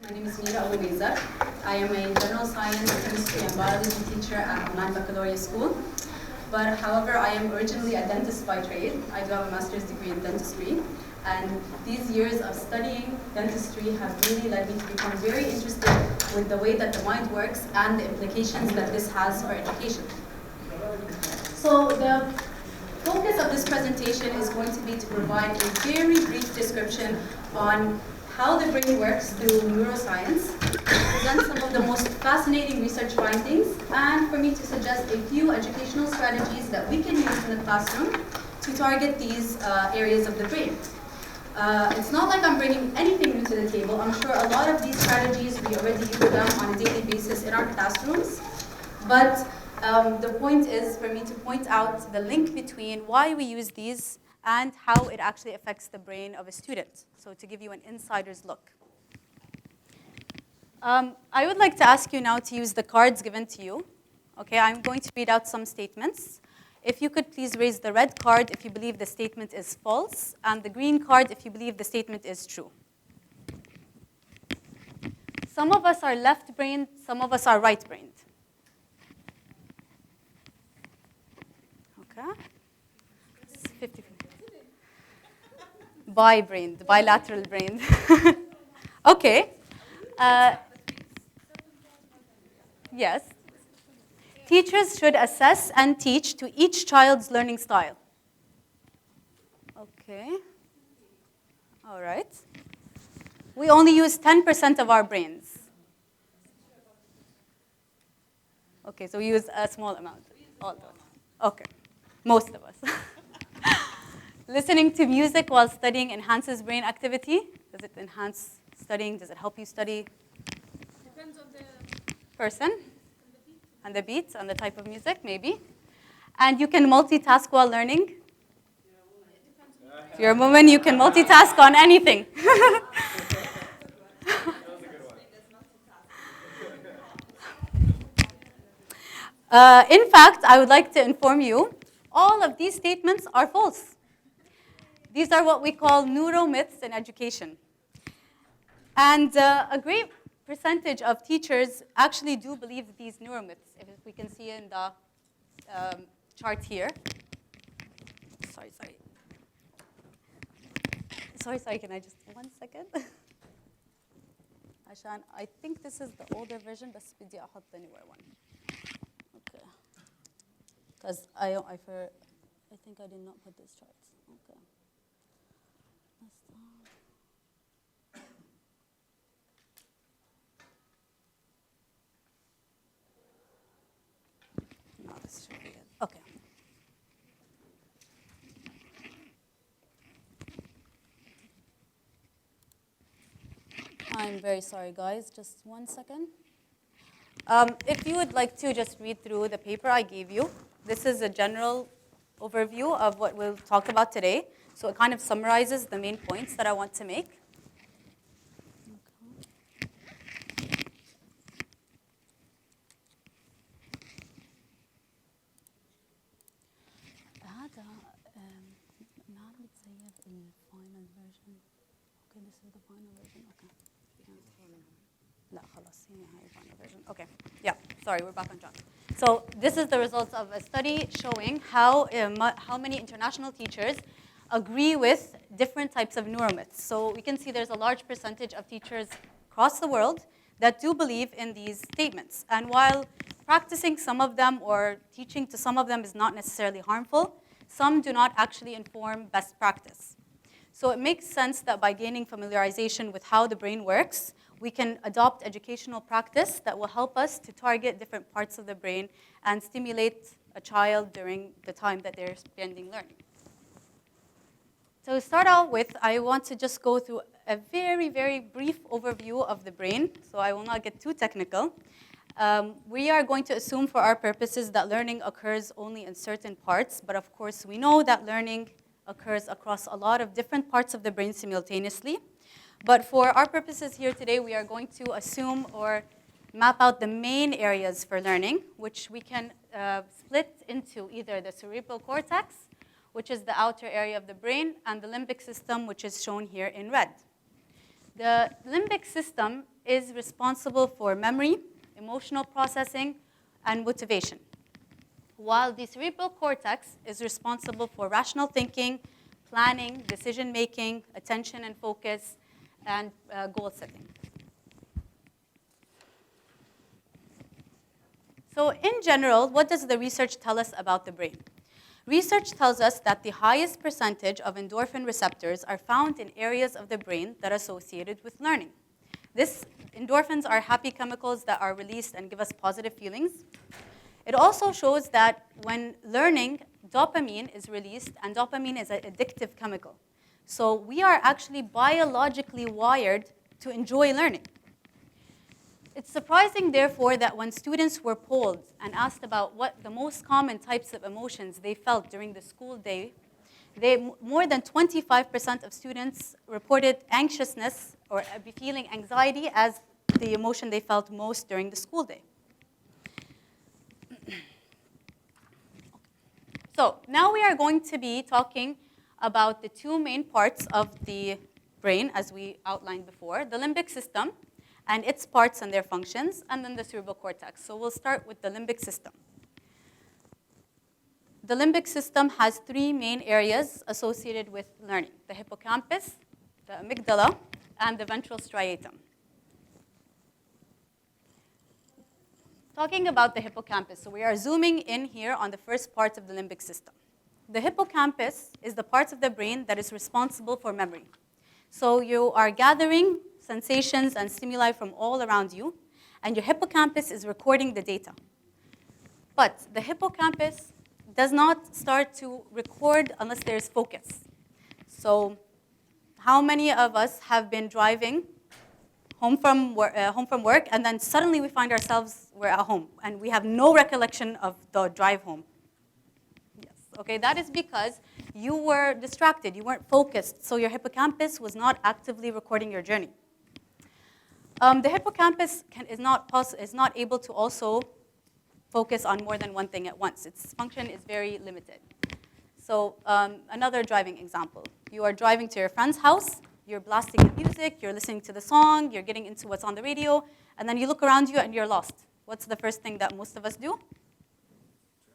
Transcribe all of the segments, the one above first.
My name is Mira Abumaizar. I am a general science, chemistry, and biology teacher at Online Baccalaureate School. But however, I am originally a dentist by trade. I do have a master's degree in dentistry. And these years of studying dentistry have really led me to become very interested with the way that the mind works and the implications that this has for education. So the focus of this presentation is going to be to provide a very brief description on how the brain works through neuroscience, present some of the most fascinating research findings, and for me to suggest a few educational strategies that we can use in the classroom to target these areas of the brain. It's not like I'm bringing anything new to the table. I'm sure a lot of these strategies, we already use them on a daily basis in our classrooms. But the point is for me to point out the link between why we use these and how it actually affects the brain of a student. So to give you an insider's look. I would like to ask you now to use the cards given to you. Okay, I'm going to read out some statements. If you could please raise the red card if you believe the statement is false, and the green card if you believe the statement is true. Some of us are left-brained, some of us are right-brained. Okay? 50-50. Bi-brained, bilateral brained. Okay. Yes. Teachers should assess and teach to each child's learning style. Okay. All right. We only use 10% of our brains. Okay, so we use a small amount. All of us. Okay. Most of us. Listening to music while studying enhances brain activity. Does it enhance studying? Does it help you study? Depends on the person. And the beats and the type of music, maybe. And you can multitask while learning. If you're a woman, you can multitask on anything. In fact, I would like to inform you, all of these statements are false. These are what we call neuromyths in education. And a great percentage of teachers actually do believe these neuromyths, if we can see in the chart here. Sorry, can I just, 1 second? I think this is the older version, but بدي أحط the newer one. Okay. Because I think I did not put this chart. Okay. No, this should be it. Okay. I'm very sorry, guys. Just 1 second. If you would like to just read through the paper I gave you, this is a general overview of what we'll talk about today. So it kind of summarizes the main points that I want to make. Okay, yeah, sorry, we're back on track. So this is the results of a study showing how many international teachers agree with different types of neuromyths. So we can see there's a large percentage of teachers across the world that do believe in these statements. And while practicing some of them or teaching to some of them is not necessarily harmful, some do not actually inform best practice. So it makes sense that by gaining familiarization with how the brain works, we can adopt educational practice that will help us to target different parts of the brain and stimulate a child during the time that they're spending learning. So to start out with, I want to just go through a very, very brief overview of the brain, so I will not get too technical. We are going to assume for our purposes that learning occurs only in certain parts, but of course we know that learning occurs across a lot of different parts of the brain simultaneously. But for our purposes here today, we are going to assume or map out the main areas for learning, which we can split into either the cerebral cortex, which is the outer area of the brain, and the limbic system, which is shown here in red. The limbic system is responsible for memory, emotional processing, and motivation, while the cerebral cortex is responsible for rational thinking, planning, decision-making, attention and focus, and goal setting. So in general, what does the research tell us about the brain? Research tells us that the highest percentage of endorphin receptors are found in areas of the brain that are associated with learning. Endorphins are happy chemicals that are released and give us positive feelings. It also shows that when learning, dopamine is released, and dopamine is an addictive chemical. So we are actually biologically wired to enjoy learning. It's surprising, therefore, that when students were polled and asked about what the most common types of emotions they felt during the school day, more than 25% of students reported anxiousness or feeling anxiety as the emotion they felt most during the school day. So now we are going to be talking about the two main parts of the brain, as we outlined before, the limbic system and its parts and their functions, and then the cerebral cortex. So we'll start with the limbic system. The limbic system has three main areas associated with learning: the hippocampus, the amygdala, and the ventral striatum. Talking about the hippocampus, so we are zooming in here on the first part of the limbic system. The hippocampus is the part of the brain that is responsible for memory. So you are gathering sensations and stimuli from all around you, and your hippocampus is recording the data. But the hippocampus does not start to record unless there's focus. So how many of us have been driving home from work, and then suddenly we find ourselves, we're at home, and we have no recollection of the drive home? Yes, okay, that is because you were distracted, you weren't focused, so your hippocampus was not actively recording your journey. The hippocampus is not able to also focus on more than one thing at once. Its function is very limited. So another driving example. You are driving to your friend's house, you're blasting the music, you're listening to the song, you're getting into what's on the radio, and then you look around you and you're lost. What's the first thing that most of us do? Turn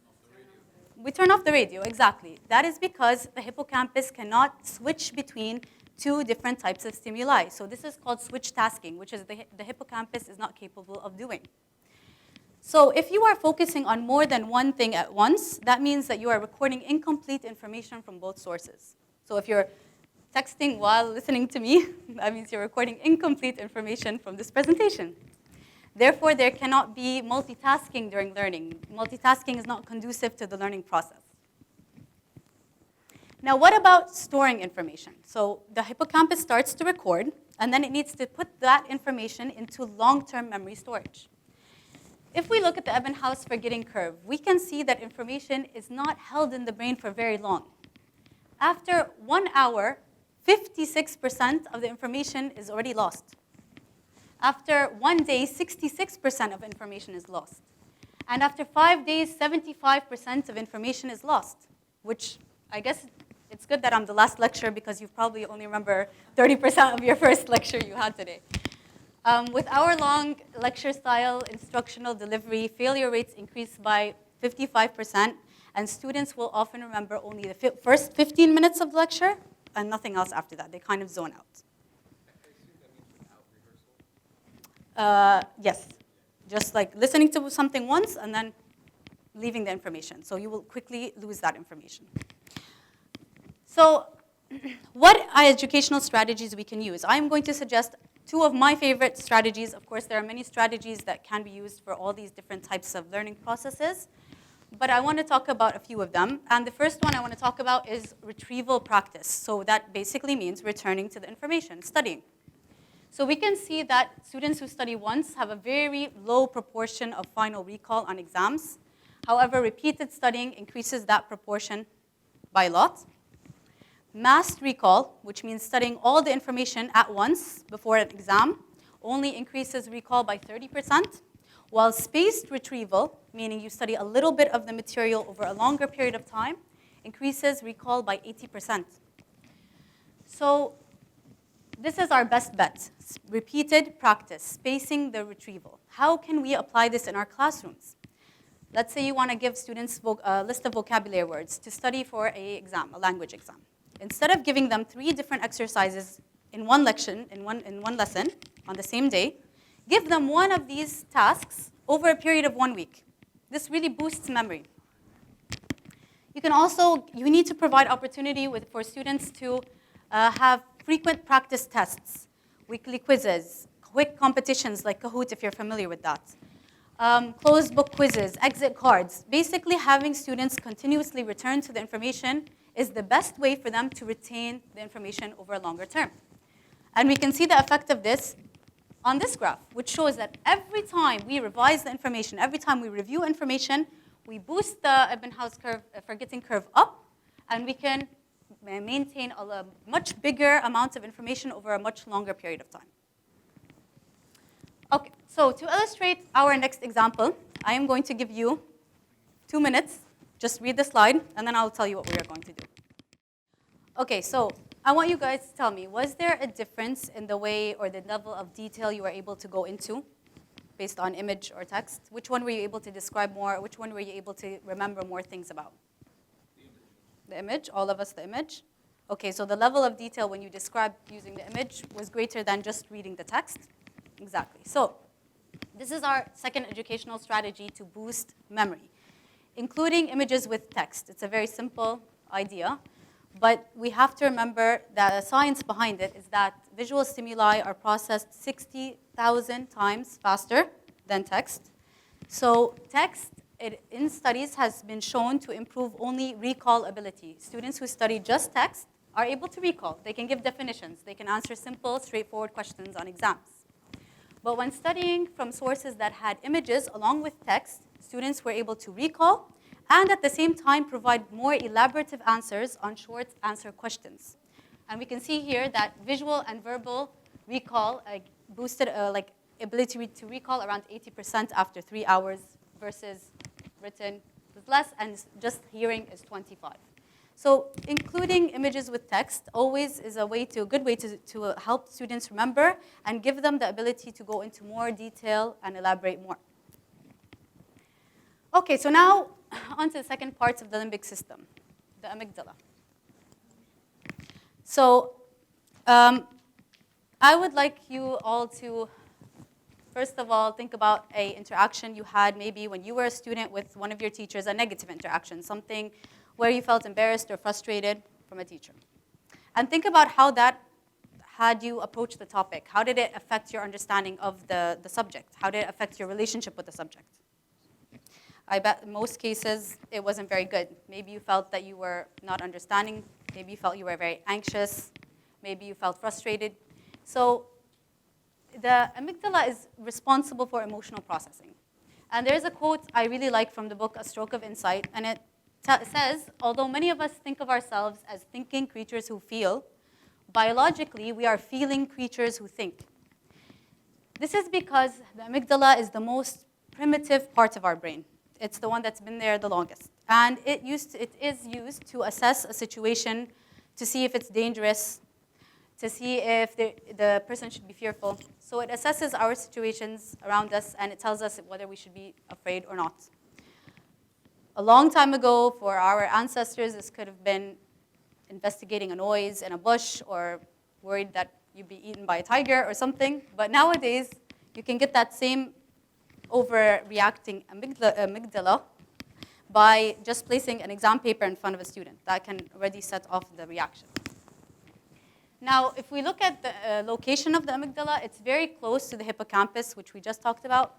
off the radio. We turn off the radio, exactly. That is because the hippocampus cannot switch between two different types of stimuli. So this is called switch tasking, which is the hippocampus is not capable of doing. So if you are focusing on more than one thing at once, that means that you are recording incomplete information from both sources. So if you're texting while listening to me, that means you're recording incomplete information from this presentation. Therefore, there cannot be multitasking during learning. Multitasking is not conducive to the learning process. Now, what about storing information? So the hippocampus starts to record, and then it needs to put that information into long-term memory storage. If we look at the Ebbinghaus forgetting curve, we can see that information is not held in the brain for very long. After 1 hour, 56% of the information is already lost. After 1 day, 66% of information is lost. And after 5 days, 75% of information is lost, which I guess it's good that I'm the last lecture because you probably only remember 30% of your first lecture you had today. With hour-long lecture style instructional delivery, failure rates increase by 55%, and students will often remember only the first 15 minutes of the lecture and nothing else after that. They kind of zone out. I assume that means without rehearsal? Yes, just like listening to something once and then leaving the information. So you will quickly lose that information. So what educational strategies we can use? I'm going to suggest two of my favorite strategies. Of course, there are many strategies that can be used for all these different types of learning processes, but I want to talk about a few of them. And the first one I want to talk about is retrieval practice. So that basically means returning to the information, studying. So we can see that students who study once have a very low proportion of final recall on exams. However, repeated studying increases that proportion by a lot. Massed recall, which means studying all the information at once before an exam, only increases recall by 30%, while spaced retrieval, meaning you study a little bit of the material over a longer period of time, increases recall by 80%. So this is our best bet. Repeated practice, spacing the retrieval. How can we apply this in our classrooms? Let's say you want to give students a list of vocabulary words to study for a language exam. Instead of giving them 3 different exercises in one lesson, on the same day, give them one of these tasks over a period of 1 week. This really boosts memory. You need to provide opportunity for students to have frequent practice tests, weekly quizzes, quick competitions like Kahoot if you're familiar with that. Closed book quizzes, exit cards. Basically, having students continuously return to the information is the best way for them to retain the information over a longer term. And we can see the effect of this on this graph, which shows that every time we revise the information, every time we review information, we boost the Ebbinghaus curve, forgetting curve up, and we can maintain a much bigger amount of information over a much longer period of time. Okay, so to illustrate our next example, I am going to give you 2 minutes. Just read the slide, and then I'll tell you what we are going to do. Okay, so I want you guys to tell me, was there a difference in the way or the level of detail you were able to go into based on image or text? Which one were you able to describe more? Which one were you able to remember more things about? The image, all of us the image. Okay, so the level of detail when you described using the image was greater than just reading the text. Exactly. So this is our second educational strategy to boost memory, including images with text. It's a very simple idea, but we have to remember that the science behind it is that visual stimuli are processed 60,000 times faster than text. So text, in studies, has been shown to improve only recall ability. Students who study just text are able to recall. They can give definitions. They can answer simple, straightforward questions on exams. But when studying from sources that had images along with text, students were able to recall and at the same time provide more elaborative answers on short answer questions. And we can see here that visual and verbal recall boosted ability to recall around 80% after 3 hours versus written is less, and just hearing is 25. So including images with text always is a good way to help students remember and give them the ability to go into more detail and elaborate more. Okay, so now on to the second part of the limbic system, the amygdala. So I would like you all to, first of all, think about an interaction you had maybe when you were a student with one of your teachers, a negative interaction, something where you felt embarrassed or frustrated from a teacher. And think about how that had you approach the topic. How did it affect your understanding of the subject? How did it affect your relationship with the subject? I bet in most cases it wasn't very good. Maybe you felt that you were not understanding. Maybe you felt you were very anxious. Maybe you felt frustrated. So the amygdala is responsible for emotional processing. And there's a quote I really like from the book, A Stroke of Insight, and it says, although many of us think of ourselves as thinking creatures who feel, biologically we are feeling creatures who think. This is because the amygdala is the most primitive part of our brain. It's the one that's been there the longest. And it is used to assess a situation, to see if it's dangerous, to see if the person should be fearful. So it assesses our situations around us, and it tells us whether we should be afraid or not. A long time ago, for our ancestors, this could have been investigating a noise in a bush or worried that you'd be eaten by a tiger or something. But nowadays, you can get that same overreacting amygdala by just placing an exam paper in front of a student. That can already set off the reaction. Now, if we look at the location of the amygdala, it's very close to the hippocampus, which we just talked about.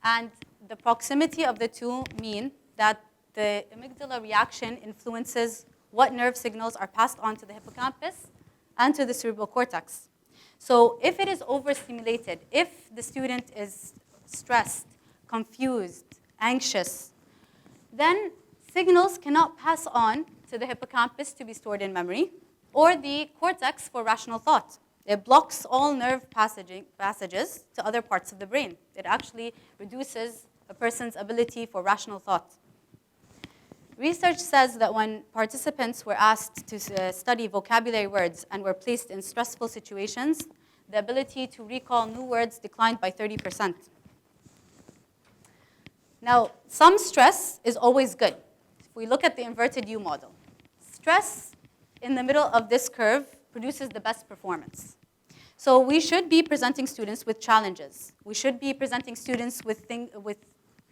And the proximity of the two mean that the amygdala reaction influences what nerve signals are passed on to the hippocampus and to the cerebral cortex. So if it is overstimulated, if the student is stressed, confused, anxious, then signals cannot pass on to the hippocampus to be stored in memory, or the cortex for rational thought. It blocks all nerve passages to other parts of the brain. It actually reduces a person's ability for rational thought. Research says that when participants were asked to study vocabulary words and were placed in stressful situations, the ability to recall new words declined by 30%. Now, some stress is always good. If we look at the inverted U model, stress in the middle of this curve produces the best performance. So we should be presenting students with challenges. We should be presenting students with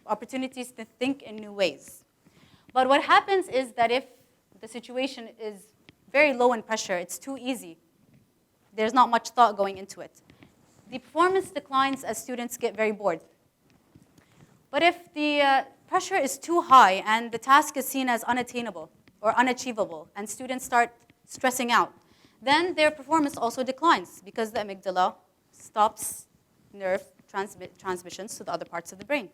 opportunities to think in new ways. But what happens is that if the situation is very low in pressure, it's too easy, there's not much thought going into it, the performance declines as students get very bored. But if the pressure is too high and the task is seen as unattainable or unachievable and students start stressing out, then their performance also declines because the amygdala stops nerve transmissions to the other parts of the brain.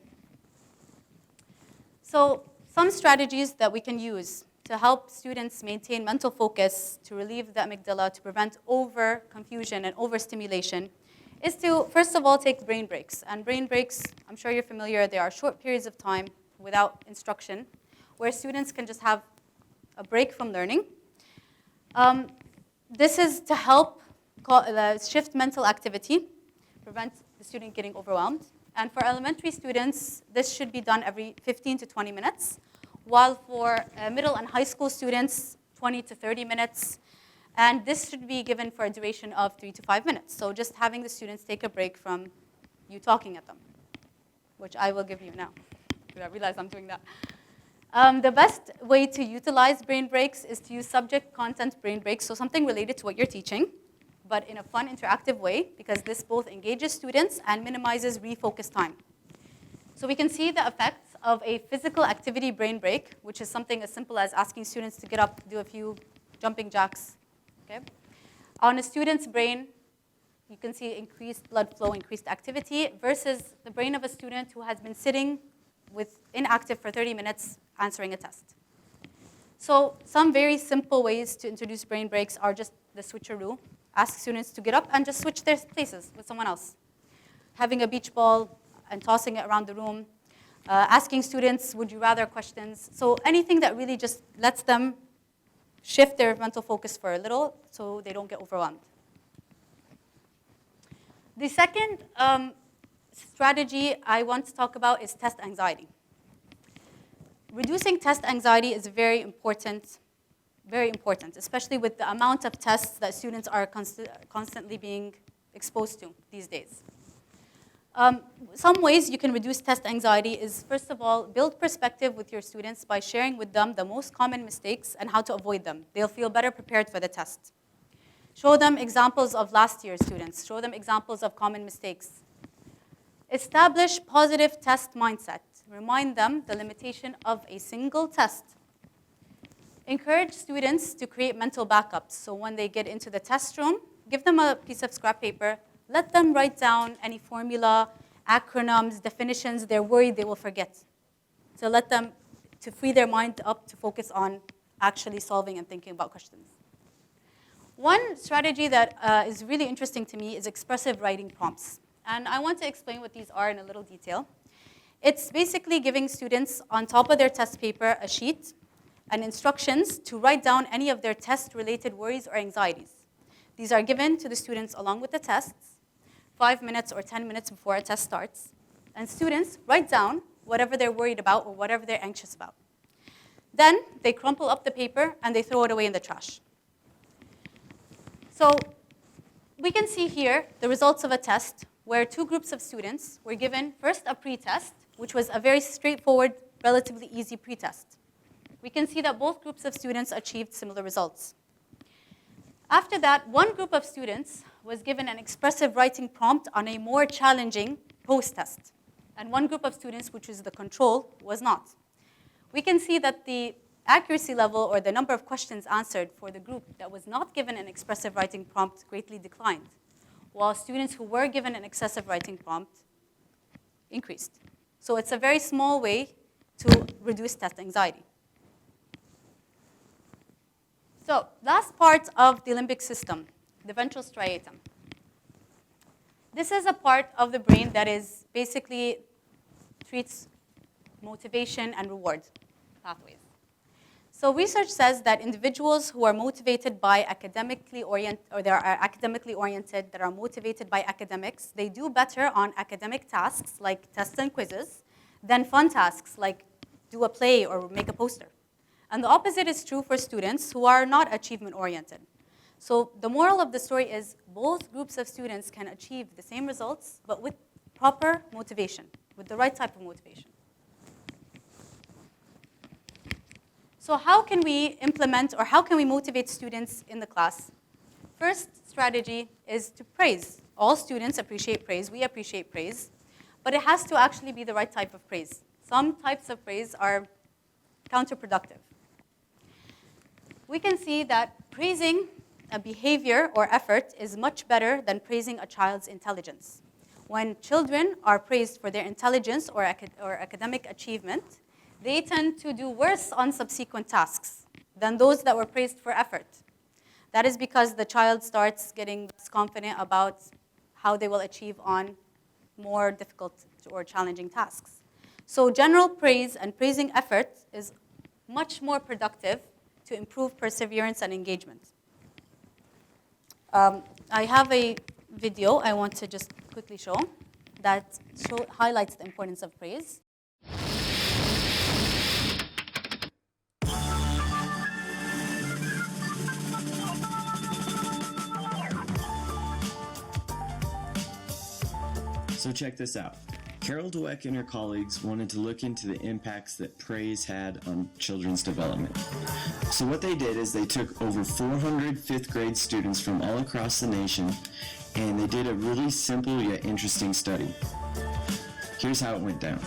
So some strategies that we can use to help students maintain mental focus, to relieve the amygdala, to prevent over-confusion and overstimulation, is to, first of all, take brain breaks. And brain breaks, I'm sure you're familiar, they are short periods of time without instruction, where students can just have a break from learning. This is to help shift mental activity, prevent the student getting overwhelmed. And for elementary students, this should be done every 15 to 20 minutes, while for middle and high school students, 20 to 30 minutes. And this should be given for a duration of 3 to 5 minutes. So just having the students take a break from you talking at them, which I will give you now. I realize I'm doing that. The best way to utilize brain breaks is to use subject content brain breaks, so something related to what you're teaching, but in a fun, interactive way, because this both engages students and minimizes refocus time. So we can see the effects of a physical activity brain break, which is something as simple as asking students to get up, do a few jumping jacks. Okay? On a student's brain, you can see increased blood flow, increased activity, versus the brain of a student who has been sitting inactive for 30 minutes answering a test. So some very simple ways to introduce brain breaks are just the switcheroo. Ask students to get up and just switch their places with someone else. Having a beach ball and tossing it around the room. Asking students, would you rather questions. So anything that really just lets them shift their mental focus for a little so they don't get overwhelmed. The second strategy I want to talk about is test anxiety. Reducing test anxiety is very important, especially with the amount of tests that students are constantly being exposed to these days. Some ways you can reduce test anxiety is, first of all, build perspective with your students by sharing with them the most common mistakes and how to avoid them. They'll feel better prepared for the test. Show them examples of last year's students. Show them examples of common mistakes. Establish positive test mindset. Remind them the limitation of a single test. Encourage students to create mental backups. So when they get into the test room, give them a piece of scrap paper. Let them write down any formula, acronyms, definitions they're worried they will forget. So let them, to free their mind up to focus on actually solving and thinking about questions. One strategy that is really interesting to me is expressive writing prompts. And I want to explain what these are in a little detail. It's basically giving students on top of their test paper a sheet and instructions to write down any of their test-related worries or anxieties. These are given to the students along with the tests, 5 minutes or 10 minutes before a test starts. And students write down whatever they're worried about or whatever they're anxious about. Then they crumple up the paper and they throw it away in the trash. So we can see here the results of a test where 2 groups of students were given first a pre-test, which was a very straightforward, relatively easy pre-test. We can see that both groups of students achieved similar results. After that, one group of students was given an expressive writing prompt on a more challenging post-test. And one group of students, which is the control, was not. We can see that the accuracy level or the number of questions answered for the group that was not given an expressive writing prompt greatly declined, while students who were given an excessive writing prompt increased. So it's a very small way to reduce test anxiety. So last part of the limbic system, the ventral striatum. This is a part of the brain that is basically treats motivation and reward pathways. So research says that individuals who are motivated by academically oriented, or they are academically oriented, that are motivated by academics, they do better on academic tasks like tests and quizzes than fun tasks like do a play or make a poster. And the opposite is true for students who are not achievement oriented. So the moral of the story is both groups of students can achieve the same results, but with proper motivation, with the right type of motivation. So how can we implement, or how can we motivate students in the class? First strategy is to praise. All students appreciate praise. We appreciate praise. But it has to actually be the right type of praise. Some types of praise are counterproductive. We can see that praising a behavior or effort is much better than praising a child's intelligence. When children are praised for their intelligence or academic achievement, they tend to do worse on subsequent tasks than those that were praised for effort. That is because the child starts getting less confident about how they will achieve on more difficult or challenging tasks. So general praise and praising effort is much more productive to improve perseverance and engagement. I have a video I want to just quickly show that highlights the importance of praise. So check this out. Carol Dweck and her colleagues wanted to look into the impacts that praise had on children's development. So what they did is they took over 400 fifth grade students from all across the nation, and they did a really simple yet interesting study. Here's how it went down.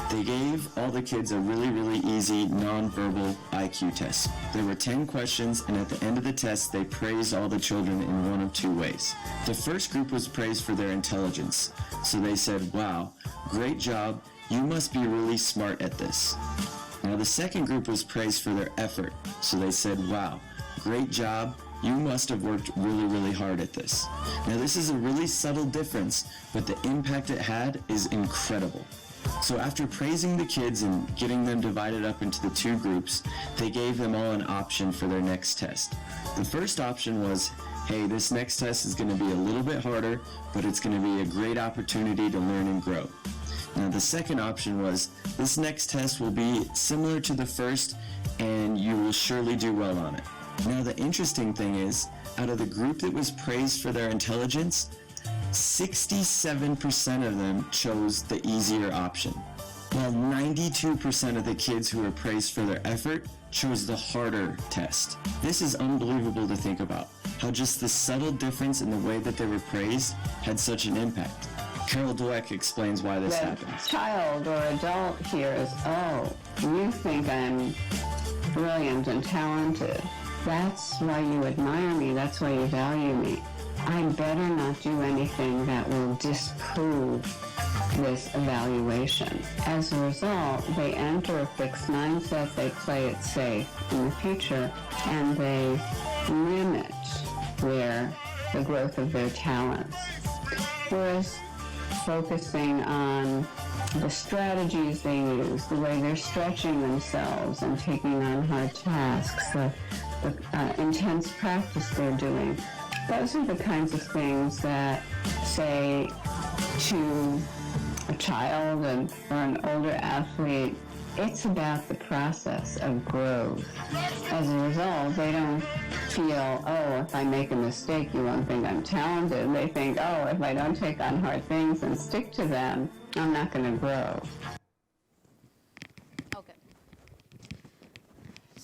They gave all the kids a really easy nonverbal IQ test. There were 10 questions, and at the end of the test, they praised all the children in one of two ways. The first group was praised for their intelligence. So they said, wow, great job, you must be really smart at this. Now the second group was praised for their effort. So they said, wow, great job, you must have worked really hard at this. Now this is a really subtle difference, but the impact it had is incredible. So after praising the kids and getting them divided up into the two groups, they gave them all an option for their next test. The first option was, hey, this next test is going to be a little bit harder, but it's going to be a great opportunity to learn and grow. Now the second option was, this next test will be similar to the first, and you will surely do well on it. Now the interesting thing is, out of the group that was praised for their intelligence, 67% of them chose the easier option, while 92% of the kids who were praised for their effort chose the harder test. This is unbelievable to think about, how just this subtle difference in the way that they were praised had such an impact. Carol Dweck explains why this happens. The child or adult hears, oh, you think I'm brilliant and talented. That's why you admire me, that's why you value me. I better not do anything that will disprove this evaluation. As a result, they enter a fixed mindset, they play it safe in the future, and they limit the growth of their talents. Whereas focusing on the strategies they use, the way they're stretching themselves and taking on hard tasks, the intense practice they're doing, those are the kinds of things that, say, to a child or an older athlete, it's about the process of growth. As a result, they don't feel, oh, if I make a mistake, you won't think I'm talented. They think, oh, if I don't take on hard things and stick to them, I'm not going to grow. Okay.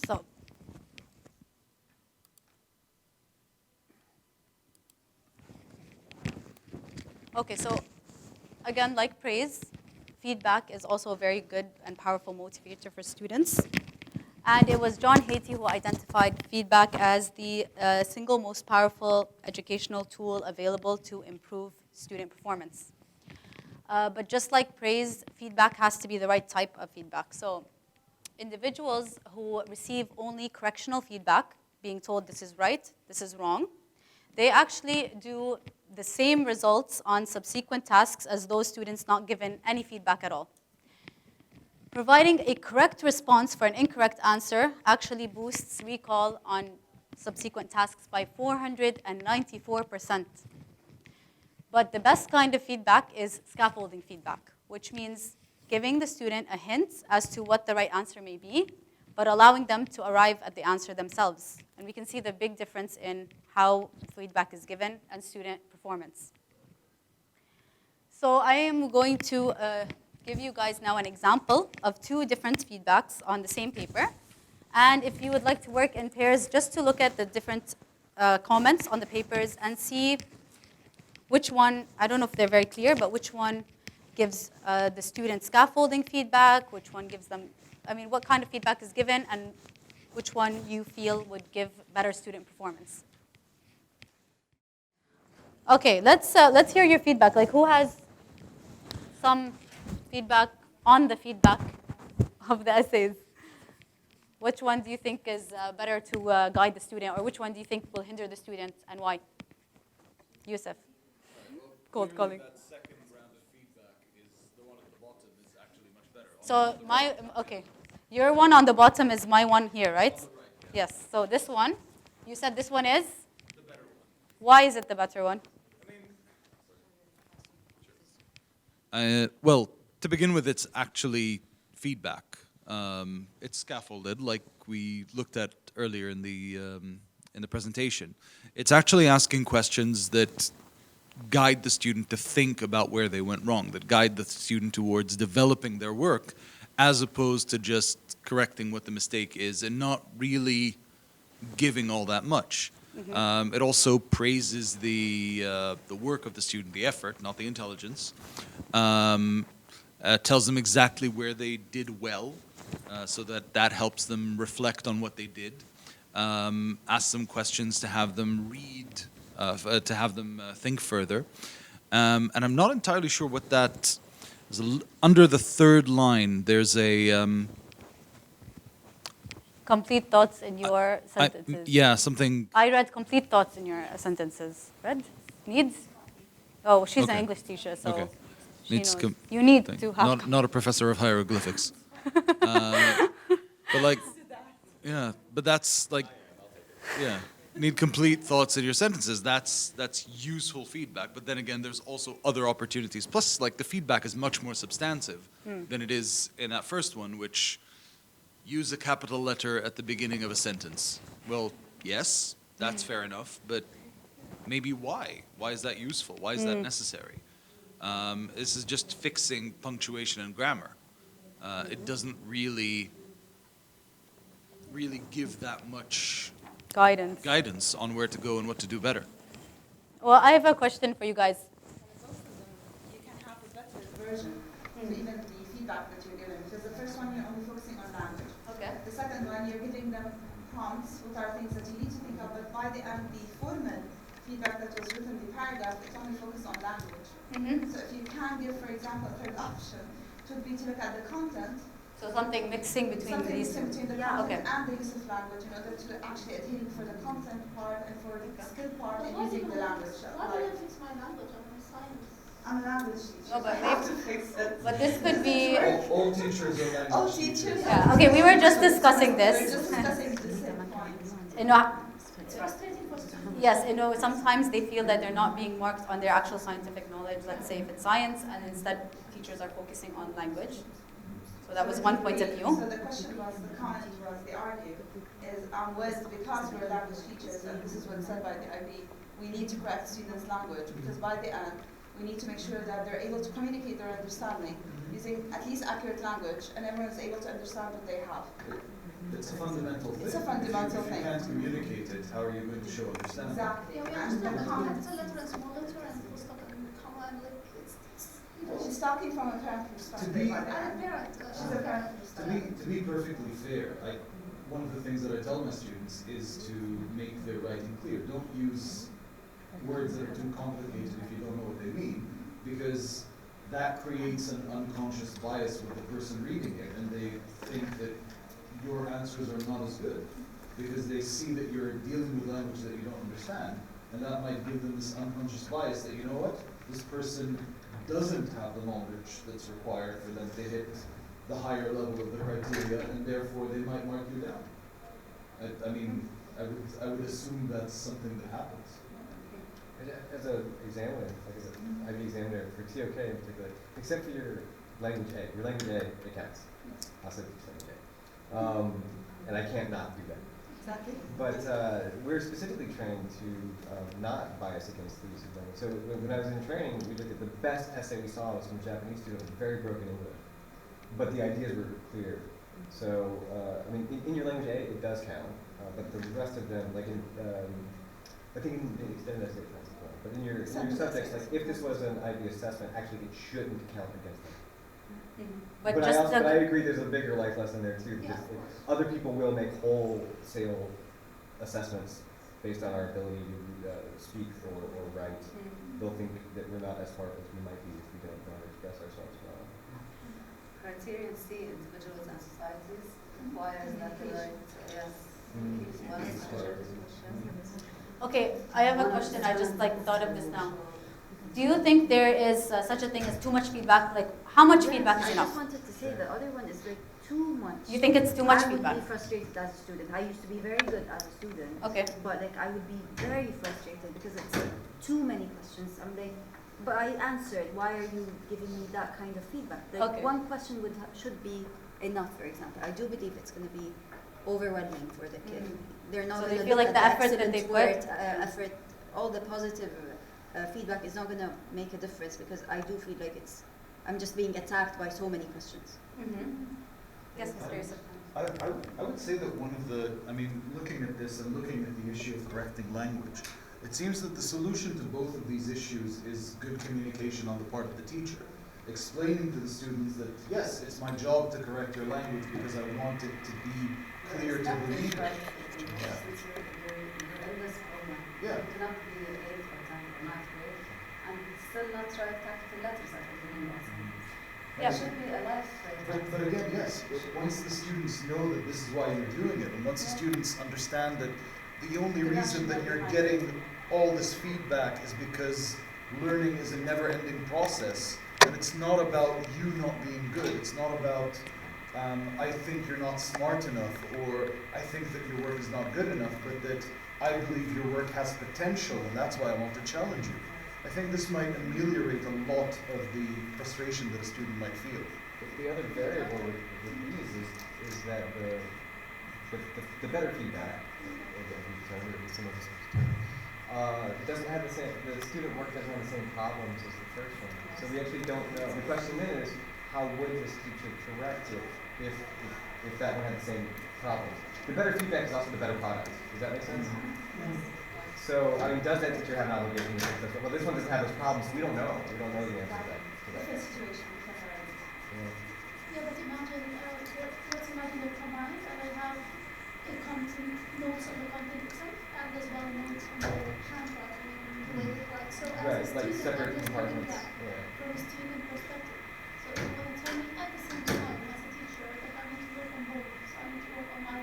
So. Okay, so again, like praise, feedback is also a very good and powerful motivator for students. And it was John Hatie who identified feedback as the single most powerful educational tool available to improve student performance. But just like praise, feedback has to be the right type of feedback. So individuals who receive only correctional feedback, being told this is right, this is wrong, they actually do the same results on subsequent tasks as those students not given any feedback at all. Providing a correct response for an incorrect answer actually boosts recall on subsequent tasks by 494%. But the best kind of feedback is scaffolding feedback, which means giving the student a hint as to what the right answer may be, but allowing them to arrive at the answer themselves. And we can see the big difference in how feedback is given and student performance. So I am going to give you guys now an example of 2 different feedbacks on the same paper. And if you would like to work in pairs, just to look at the different comments on the papers and see which one, I don't know if they're very clear, but which one gives the student scaffolding feedback, which one gives them, what kind of feedback is given, and which one you feel would give better student performance. Okay, let's hear your feedback. Like, who has some feedback on the feedback of the essays? Which one do you think is better to guide the student, or which one do you think will hinder the student, and why? Yusuf. Cold calling. That second round of feedback is the one at the bottom is actually much better. So your one on the bottom is my one here, right? Right, Yes. So this one, you said this one is? the better one. Why is it the better one? Well, to begin with, it's actually feedback. It's scaffolded, like we looked at earlier in the presentation. It's actually asking questions that guide the student to think about where they went wrong, that guide the student towards developing their work, as opposed to just correcting what the mistake is and not really giving all that much. It also praises the work of the student, the effort, not the intelligence. Tells them exactly where they did well, so that helps them reflect on what they did. Asks them questions to have them read, to have them think further. And I'm not entirely sure what that is. Under the third line, there's a... Complete thoughts in your sentences. yeah, something... I read complete thoughts in your sentences. Read? Needs? Oh, she's an Okay. English teacher, so Okay. she Needs knows. You need thing. to have... Not a professor of hieroglyphics. But like, yeah, but that's like, yeah, need complete thoughts in your sentences. That's useful feedback. But then again, there's also other opportunities. Plus, like, the feedback is much more substantive than it is in that first one, which use a capital letter at the beginning of a sentence. Well, yes, that's fair enough, but maybe why? Why is that useful? Why is that necessary? This is just fixing punctuation and grammar. It doesn't really give that much guidance on where to go and what to do better. Well, I have a question for you guys. You can have a better version of even the feedback that you're giving. Because the first one, you're only focusing on language. Okay. The second one, you're giving them prompts, which are things that you need to think of. But by the end, the formal feedback that was written, the paragraph, it's only focused on language. So if you can give, for example, a third option, it would be to look at the content. So something mixing between Something these. between the Yeah, content okay. and the use of language in order to actually adhering for the content part and for the skill part But and why do using you the language. Why do you fix my language? I'm a science. I'm a language teacher. No, but I have to fix it. But this could be... All teachers are language All teachers. teachers. Yeah, okay, we were just discussing We're this. just discussing the same point. You know, It's frustrating for students. yes, sometimes they feel that they're not being marked on their actual scientific knowledge, let's say if it's science, and instead teachers are focusing on language. So that was one point of view. So the question was, the comment was, they argue, is because we're language teachers, and this is what's said by the IB, we need to correct students' language, because by the end, we need to make sure that they're able to communicate their understanding using at least accurate language, and everyone's able to understand what they have. It's a fundamental thing. It's a fundamental If thing. you can't communicate it, how are you going to show understanding? Exactly. Yeah, we And understand the that comment, capital letter and small letter and full stop and comma and like it's she's talking from a parent perspective. by the I'm a end. parent. She's a parent perspective. To be perfectly fair, one of the things that I tell my students is to make their writing clear. Don't use words that are too complicated if you don't know what they mean, because that creates an unconscious bias with the person reading it, and they think that your answers are not as good, because they see that you're dealing with language that you don't understand, and that might give them this unconscious bias that, you know what, this person doesn't have the knowledge that's required for them to hit the higher level of the criteria, and therefore they might mark you down. I mean, I would assume that's something that happens. As an examiner, like as an IB examiner for TOK in particular, except for your language A. Your language A, it counts. I'll say language A. And I can't not do that. Exactly. But we're specifically trained to not bias against the use of language. So when I was in training, we looked at the best essay we saw was from a Japanese student with very broken English. But the ideas were clear. So, I mean, in your language A, it does count. But the rest of them, like I think in extended essay counts as well. But in your subjects, like if this was an IB assessment, actually it shouldn't count against them. But I agree there's a bigger life lesson there too, because other people will make wholesale assessments based on our ability to speak or write. They'll think that we're not as smart as we might be if we don't know how to express ourselves well. Criterion C, individuals and societies, requires that the right, yes, Okay, I have a question. I just thought of this now. Do you think there is such a thing as too much feedback? Like, how much feedback is I enough? just wanted to say the other one is like too much. You think it's too much feedback? I would be frustrated as a student. I used to be very good as a student. Okay. But like I would be very frustrated because it's like too many questions. I'm like, but I answered. Why are you giving me that kind of feedback? Like Okay. one question should be enough. For example, I do believe it's going to be overwhelming for the kid. They're not So going they to feel look like at the effort that excellent they put- word, effort, all the positive feedback is not going to make a difference because I do feel like I'm just being attacked by so many questions. Yes, Mr. Yusuf. I would say that one of the, I mean, looking at this and looking at the issue of correcting language, it seems that the solution to both of these issues is good communication on the part of the teacher. Explaining to the students that, yes, it's my job to correct your language because I want it to be clear to the leader. Yeah. Do not be 8 or 10 or 9th grade and still not write capital letters at the beginning of sentence. Yeah. It should be a life But again, yes, once the students know that this is why you're doing it, and once the students understand that the only reason that you're getting all this feedback is because learning is a never-ending process, and it's not about you not being good, it's not about I think you're not smart enough, or I think that your work is not good enough, but that I believe your work has potential, and that's why I want to challenge you. I think this might ameliorate a lot of the frustration that a student might feel. The other variable with these is that the better feedback, doesn't have the same, the student work doesn't have the same problems as the first one. So we actually don't know. The question is, how would this teacher correct it if that one had the same problems? The better feedback is also the better product. Does that make sense? So, I mean, does that teacher have an obligation to fix this? Well, this one doesn't have those problems. We don't know. We don't know the answer to that. Different situation. Yeah, but imagine, let's imagine a command, and I have a content, notes on the content itself, and as well notes on the handwriting and the way they write. So as a like student, separate I'm just compartments. looking at from a student perspective. So you want to tell me at the same time as a teacher that I need to work on both. So I need to work on my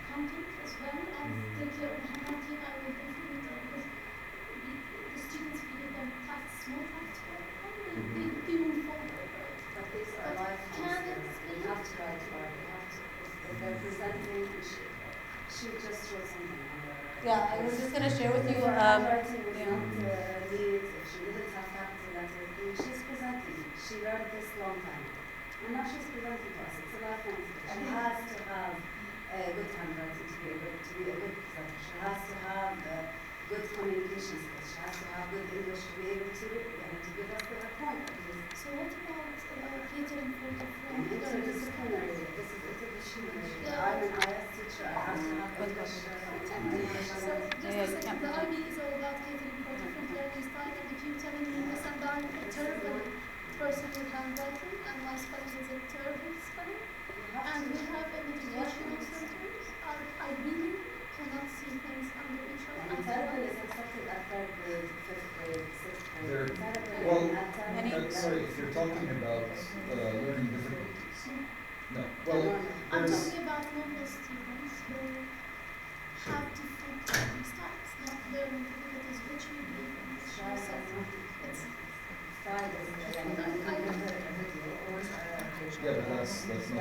content as well as take care of the handwriting. I will definitely because the students feel them tasks, small tasks, they move forward. Right? But these are life lessons. We have to write hard. We have to, if they're presenting, she just wrote something on there. Yeah, I was just going to share with you. Handwriting was not neat. If she didn't have capital letters, she's presenting. She learned this long time. And now she's presenting to us. It's a lifelong skill. She has to have good handwriting to be a good presenter. She has to have good communication skills. She has to have good English to be able to give us the point. So what about catering for different Interdisciplinary. This is interdisciplinary. I'm an IS teacher. I have to have English. So just a second, the IB is all about catering for different learning style, and if you're telling me this and I'm a terrible person with handwriting and my spelling is a terrible spelling, and we have a motivational centers, I really cannot see things under each other. Terrible is accepted at 3rd grade, 5th grade, 6th grade. Sorry, if you're talking about learning difficulties. No. Well, I'm there's talking about normal students who have different learning styles, not learning difficulties, which we believe in this it's yeah, but that's not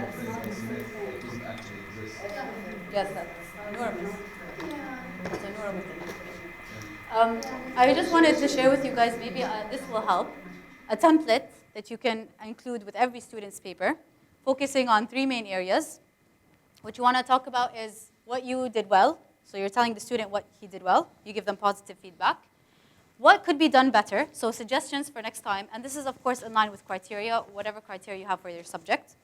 Yes, that's enormous. Yeah. It's enormous. I just wanted to share with you guys, maybe this will help, a template that you can include with every student's paper, focusing on 3 main areas. What you want to talk about is what you did well. So you're telling the student what he did well. You give them positive feedback. What could be done better? So suggestions for next time. And this is, of course, in line with criteria, whatever criteria you have for your subject.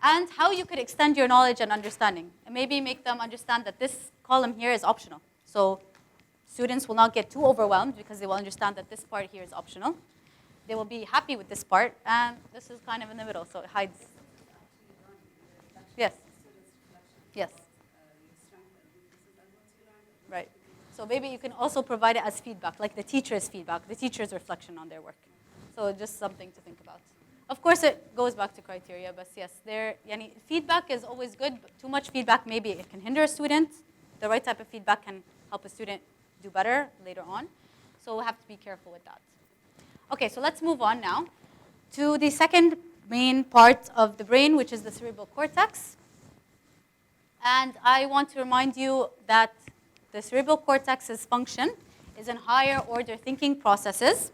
And how you could extend your knowledge and understanding. And maybe make them understand that this column here is optional. So students will not get too overwhelmed because they will understand that this part here is optional. They will be happy with this part. And this is kind of in the middle, so it hides. Yes. Yes. Right. So maybe you can also provide it as feedback, like the teacher's feedback, the teacher's reflection on their work. So just something to think about. Of course, it goes back to criteria, but yes, feedback is always good, but too much feedback, maybe it can hinder a student. The right type of feedback can help a student do better later on. So we'll have to be careful with that. Okay, so let's move on now to the second main part of the brain, which is the cerebral cortex. And I want to remind you that the cerebral cortex's function is in higher order thinking processes.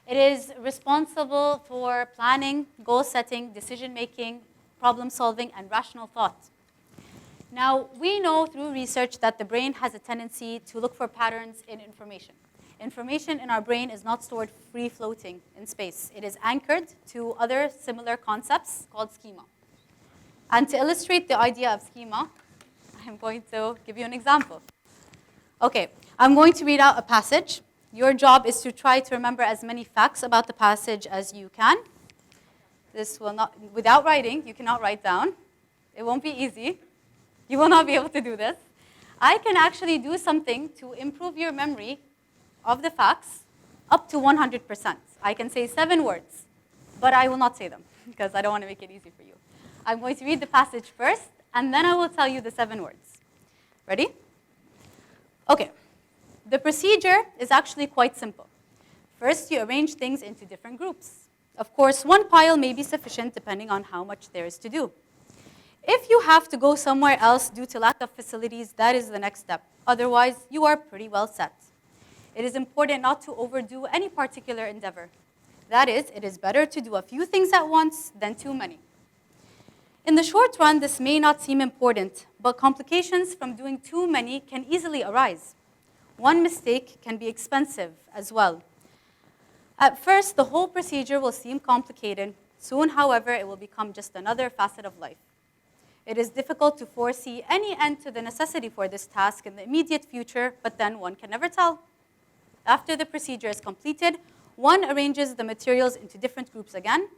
It is responsible for planning, goal setting, decision making, problem solving, and rational thought. Now, we know through research that the brain has a tendency to look for patterns in information. Information in our brain is not stored free floating in space. It is anchored to other similar concepts called schema. And to illustrate the idea of schema, I'm going to give you an example. Okay, I'm going to read out a passage. Your job is to try to remember as many facts about the passage as you can. This will not, without writing, you cannot write down. It won't be easy. You will not be able to do this. I can actually do something to improve your memory of the facts up to 100%. I can say 7 words, but I will not say them because I don't want to make it easy for you. I'm going to read the passage first, and then I will tell you the 7 words. Ready? Okay. The procedure is actually quite simple. First, you arrange things into different groups. Of course, one pile may be sufficient depending on how much there is to do. If you have to go somewhere else due to lack of facilities, that is the next step. Otherwise, you are pretty well set. It is important not to overdo any particular endeavor. That is, it is better to do a few things at once than too many. In the short run, this may not seem important, but complications from doing too many can easily arise. One mistake can be expensive as well. At first, the whole procedure will seem complicated. Soon, however, it will become just another facet of life. It is difficult to foresee any end to the necessity for this task in the immediate future, but then one can never tell. After the procedure is completed, one arranges the materials into different groups again.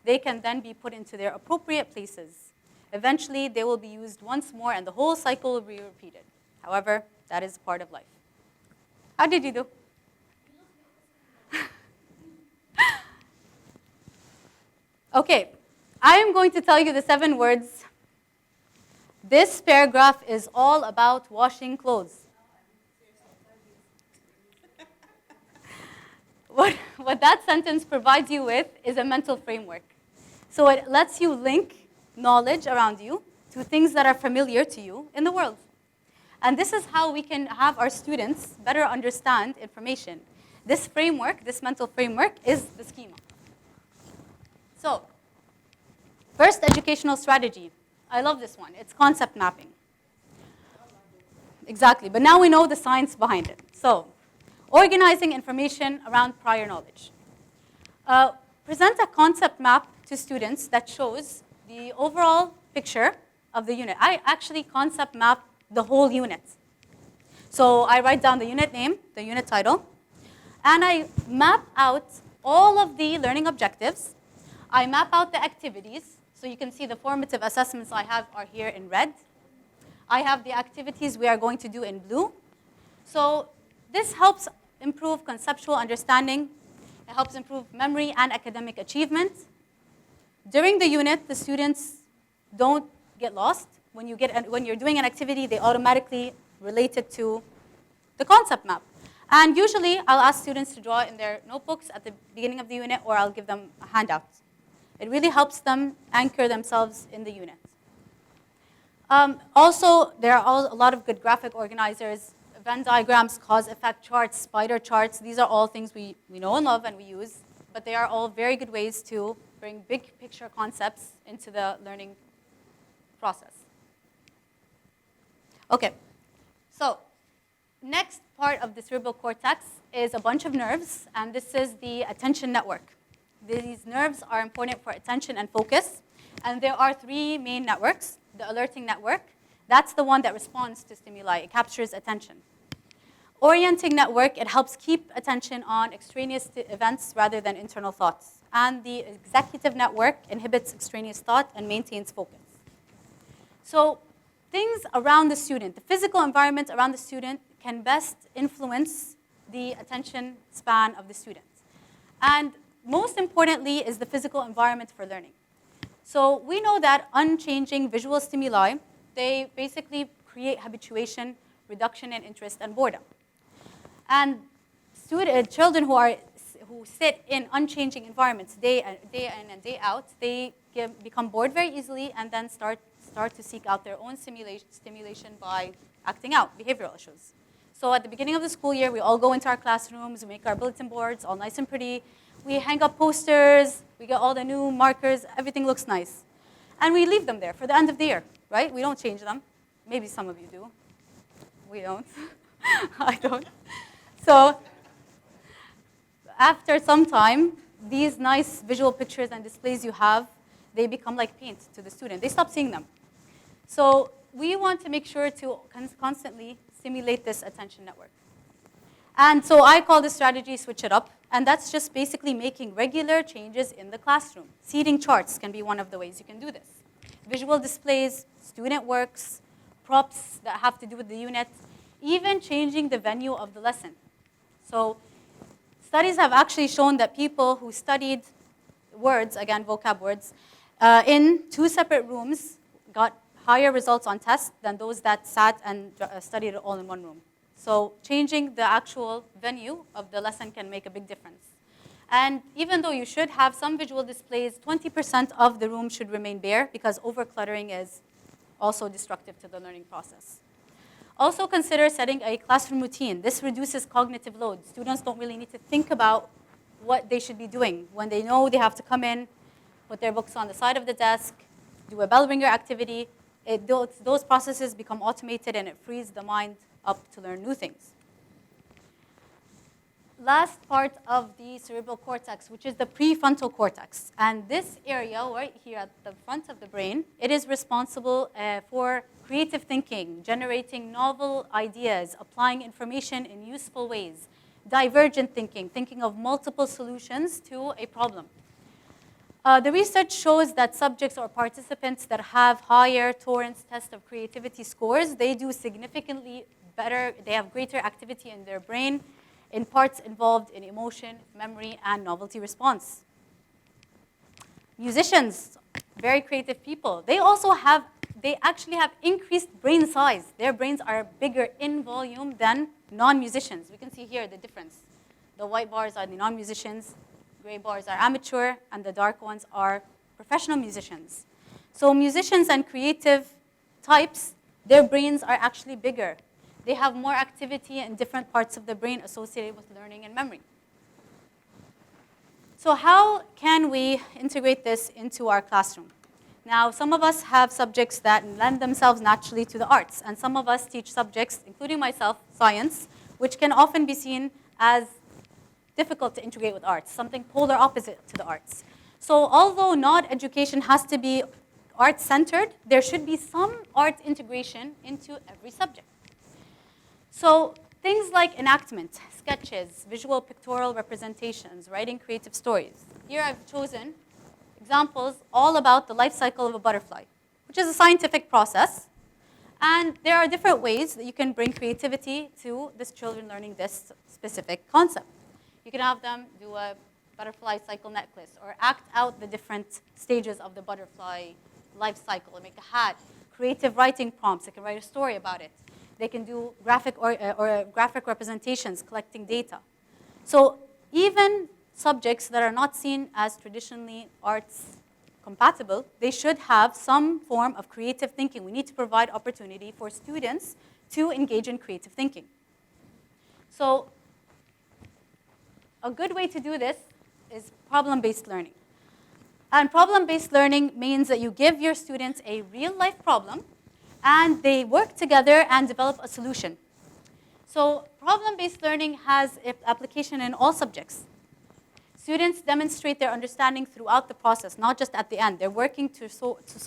They can then be put into their appropriate places. Eventually, they will be used once more, and the whole cycle will be repeated. However, that is part of life. How did you do? Okay, I am going to tell you the 7 words. This paragraph is all about washing clothes. What that sentence provides you with is a mental framework. So it lets you link knowledge around you to things that are familiar to you in the world. And this is how we can have our students better understand information. This framework, this mental framework, is the schema. So, first educational strategy. I love this one. It's concept mapping. Exactly, but now we know the science behind it. So, organizing information around prior knowledge. Present a concept map to students that shows the overall picture of the unit. I actually concept map the whole unit. So I write down the unit name, the unit title, and I map out all of the learning objectives. I map out the activities. So you can see the formative assessments I have are here in red. I have the activities we are going to do in blue. So this helps improve conceptual understanding. It helps improve memory and academic achievement. During the unit, the students don't get lost. When you're doing an activity, they automatically relate it to the concept map. And usually, I'll ask students to draw in their notebooks at the beginning of the unit, or I'll give them a handout. It really helps them anchor themselves in the unit. Also, there are a lot of good graphic organizers. Venn diagrams, cause-effect charts, spider charts. These are all things we know and love and we use, but they are all very good ways to bring big picture concepts into the learning process. Okay, so next part of the cerebral cortex is a bunch of nerves, and this is the attention network. These nerves are important for attention and focus, and there are three main networks. The alerting network, that's the one that responds to stimuli. It captures attention. Orienting network, it helps keep attention on extraneous events rather than internal thoughts. And the executive network inhibits extraneous thought and maintains focus. So things around the student, the physical environment around the student can best influence the attention span of the student. And most importantly is the physical environment for learning. So we know that unchanging visual stimuli, they basically create habituation, reduction in interest, and boredom. And children who sit in unchanging environments day in and day out, they become bored very easily and then start to seek out their own stimulation by acting out behavioral issues. So at the beginning of the school year, we all go into our classrooms, we make our bulletin boards all nice and pretty. We hang up posters, we get all the new markers, everything looks nice. And we leave them there for the end of the year, right? We don't change them. Maybe some of you do. We don't. I don't. So after some time, these nice visual pictures and displays you have, they become like paint to the student. They stop seeing them. So we want to make sure to constantly stimulate this attention network. And so I call this strategy switch it up. And that's just basically making regular changes in the classroom. Seating charts can be one of the ways you can do this. Visual displays, student works, props that have to do with the unit, even changing the venue of the lesson. So studies have actually shown that people who studied words, again, vocab words, in two separate rooms got higher results on tests than those that sat and studied it all in one room. So changing the actual venue of the lesson can make a big difference. And even though you should have some visual displays, 20% of the room should remain bare because overcluttering is also destructive to the learning process. Also consider setting a classroom routine. This reduces cognitive load. Students don't really need to think about what they should be doing. When they know they have to come in, put their books on the side of the desk, do a bell ringer activity, those processes become automated and it frees the mind up to learn new things. Last part of the cerebral cortex, which is the prefrontal cortex. And this area right here at the front of the brain, it is responsible for creative thinking, generating novel ideas, applying information in useful ways, divergent thinking, thinking of multiple solutions to a problem. The research shows that subjects or participants that have higher Torrance test of creativity scores, they do significantly better, they have greater activity in their brain, in parts involved in emotion, memory, and novelty response. Musicians, very creative people, they actually have increased brain size. Their brains are bigger in volume than non-musicians. We can see here the difference. The white bars are the non-musicians, gray bars are amateur, and the dark ones are professional musicians. So musicians and creative types, their brains are actually bigger. They have more activity in different parts of the brain associated with learning and memory. So how can we integrate this into our classroom? Now, some of us have subjects that lend themselves naturally to the arts, and some of us teach subjects, including myself, science, which can often be seen as difficult to integrate with arts, something polar opposite to the arts. So although not education has to be art-centered, there should be some art integration into every subject. So things like enactment, sketches, visual pictorial representations, writing creative stories. Here I've chosen examples all about the life cycle of a butterfly, which is a scientific process. And there are different ways that you can bring creativity to these children learning this specific concept. You can have them do a butterfly cycle necklace or act out the different stages of the butterfly life cycle and make a hat. Creative writing prompts, they can write a story about it. They can do graphic or graphic representations, collecting data. So even subjects that are not seen as traditionally arts compatible, they should have some form of creative thinking. We need to provide opportunity for students to engage in creative thinking. So a good way to do this is problem-based learning. And problem-based learning means that you give your students a real-life problem, and they work together and develop a solution. So problem-based learning has application in all subjects. Students demonstrate their understanding throughout the process, not just at the end. They're working to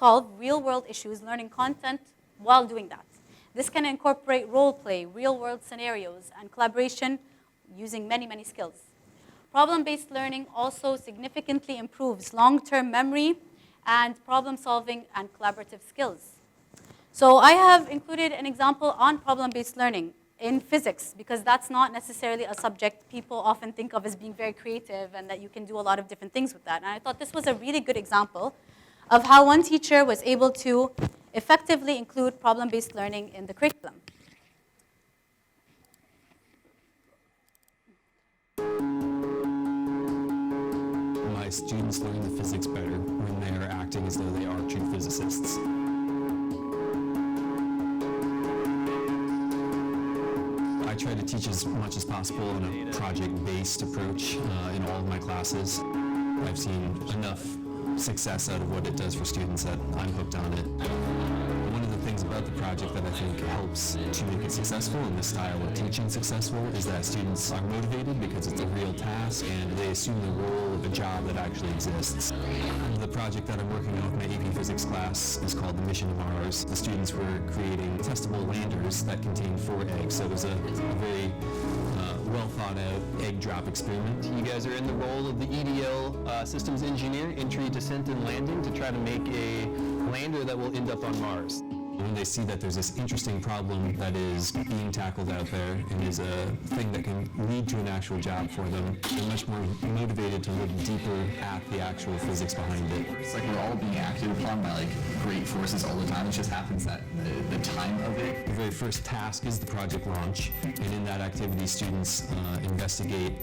solve real-world issues, learning content while doing that. This can incorporate role play, real-world scenarios, and collaboration using many, many skills. Problem-based learning also significantly improves long-term memory and problem-solving and collaborative skills. So I have included an example on problem-based learning in physics, because that's not necessarily a subject people often think of as being very creative and that you can do a lot of different things with that. And I thought this was a really good example of how one teacher was able to effectively include problem-based learning in the curriculum. My students learn the physics better when they are acting as though they are true physicists. I try to teach as much as possible in a project-based approach in all of my classes. I've seen enough success out of what it does for students that I'm hooked on it. One of the things about the project that I think helps to make it successful and the style of teaching successful is that students are motivated because it's a real task and they assume the role of a job that actually exists. The project that I'm working on with my AP Physics class is called the Mission to Mars. The students were creating testable landers that contained 4 eggs, so it was a very well thought out egg drop experiment. You guys are in the role of the EDL systems engineer, entry, descent, and landing, to try to make a lander that will end up on Mars. When they see that there's this interesting problem that is being tackled out there and is a thing that can lead to an actual job for them, they're much more motivated to look deeper at the actual physics behind it. It's like we're all being acted upon by great forces all the time. It just happens that the time of it. The very first task is the project launch, and in that activity students investigate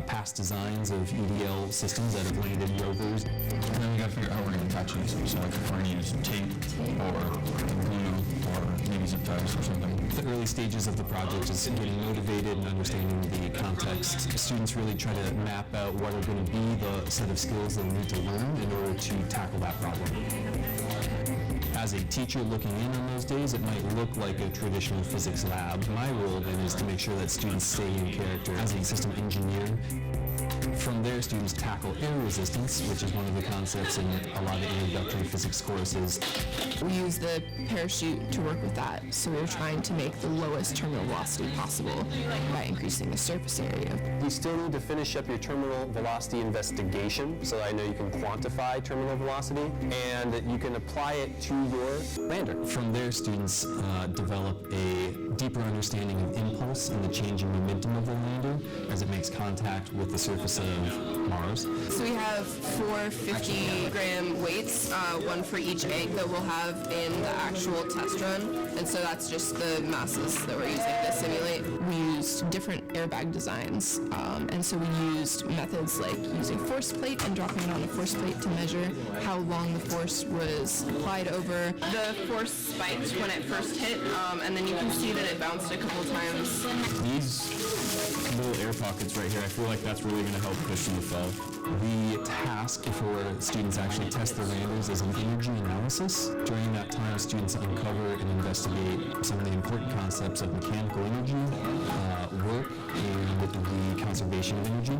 past designs of EDL systems that have landed rovers. And then we got to figure out how we're going to attach it. So like if we're going to use tape or glue or maybe zip ties or something. The early stages of the project is getting motivated and understanding the context. The students really try to map out what are going to be the set of skills they'll need to learn in order to tackle that problem. As a teacher looking in on those days, it might look like a traditional physics lab. My role then is to make sure that students stay in character. As a system engineer, from there, students tackle air resistance, which is one of the concepts in a lot of introductory physics courses. We use the parachute to work with that, so we're trying to make the lowest terminal velocity possible by increasing the surface area. You still need to finish up your terminal velocity investigation, so I know you can quantify terminal velocity, and you can apply it to your lander. From there, students develop a deeper understanding of impulse and the changing momentum of the lander as it makes contact with the surface of Mars. So we have 4 50-gram weights, one for each egg that we'll have in the actual test run, and so that's just the masses that we're using to simulate. We used different airbag designs, and so we used methods like using force plate and dropping it on a force plate to measure how long the force was applied over. The force spiked when it first hit, and then you can see that it bounced a couple times. These little air pockets right here, I feel like that's really going to help push them above. The task for students actually test their landers is an energy analysis. During that time, students uncover and investigate some of the important concepts of mechanical energy, work, and the conservation of energy.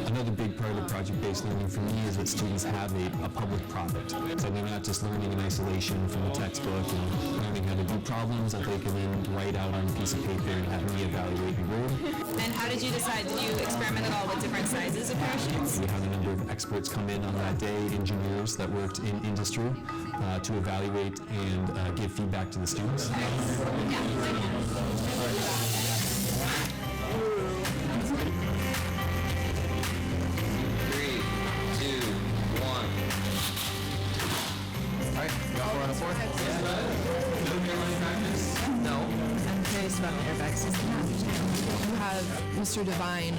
Another big part of project-based learning for me is that students have a public product. So they're not just learning in isolation from the textbook and learning how to do problems that they can then write out on a piece of paper and have me evaluate and grade. And how did you decide? Did you experiment at all with different sizes of parachutes? We had a number of experts come in on that day, engineers that worked in industry, to evaluate and give feedback to the students. No. I'm curious about the airbag system. You have Mr. Devine.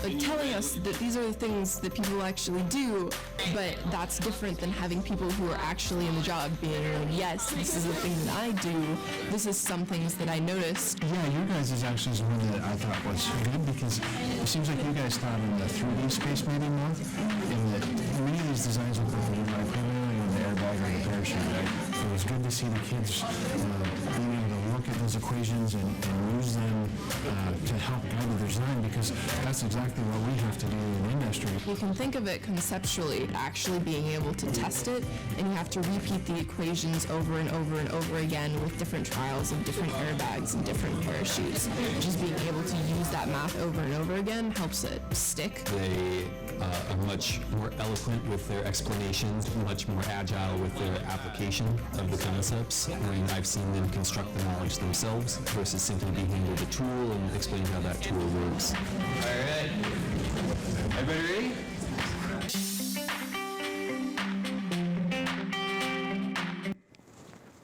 like telling us that these are the things that people actually do, but that's different than having people who are actually in the job being like, yes, this is the thing that I do, this is some things that I noticed. Yeah, your guys' is actually one that I thought was good because it seems like you guys thought in the 3D space maybe more, in that many of these designs look like primarily in the airbag or the parachute, right? It was good to see the kids being able to look at those equations and use them to help guide the design, because that's exactly what we have to do in industry. You can think of it conceptually, actually being able to test it, and you have to repeat the equations over and over and over again with different trials of different airbags and different parachutes. Just being able to use that math over and over again helps it stick. They are much more eloquent with their explanations, much more agile with their application of the concepts, and I've seen them construct the knowledge themselves versus simply being handed a tool and explaining how that tool works. All right. Everybody ready?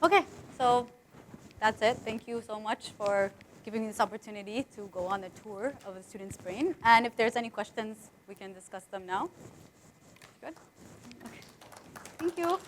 Okay, so that's it. Thank you so much for giving me this opportunity to go on a tour of a student's brain. And if there's any questions, we can discuss them now. Good? Okay. Thank you.